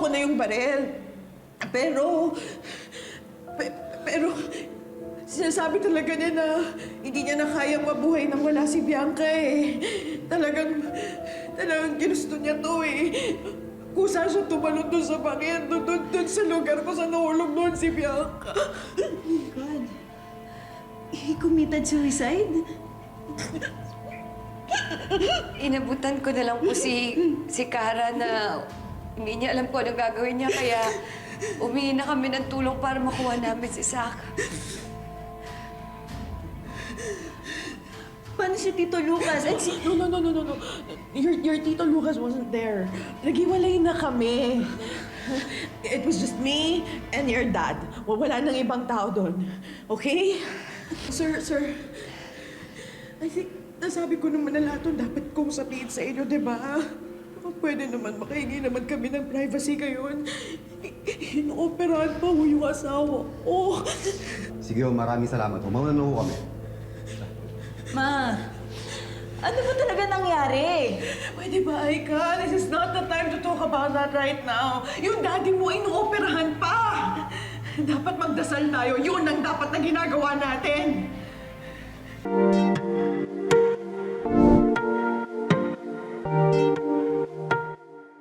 ko na yung barel. Pero... pero... Sinasabi talaga niya na hindi niya na kayang mabuhay nang wala si Bianca eh. Talagang ginusto niya to eh. Kusa siya tumalon doon sa bangin, doon sa lugar ko sa nahulog doon si Bianca. Oh God. He committed suicide? Inabutan ko na lang po si Cara na hindi niya alam kung anong gagawin niya, kaya umingi na kami ng tulong para makuha namin si Zach. Paano si Tito Lucas? At si... No. Your Tito Lucas wasn't there. Naghiwalay na kami. It was just me and your dad. Wala nang ibang tao doon. Okay? Sir. I think nasabi ko naman na lahat ng dapat kong sabihin sa inyo, di ba? Baka pwede naman makahingi naman kami ng privacy ngayon. Inooperahan pa ho yung asawa ko. Sige ho, maraming salamat ho. Mauna na ho kami. Ma, ano ba talaga nangyari? Pwede ba, Aika? This is not the time to talk about that right now. Yung daddy mo, inooperahan pa! Dapat magdasal tayo. Yun ang dapat na ginagawa natin.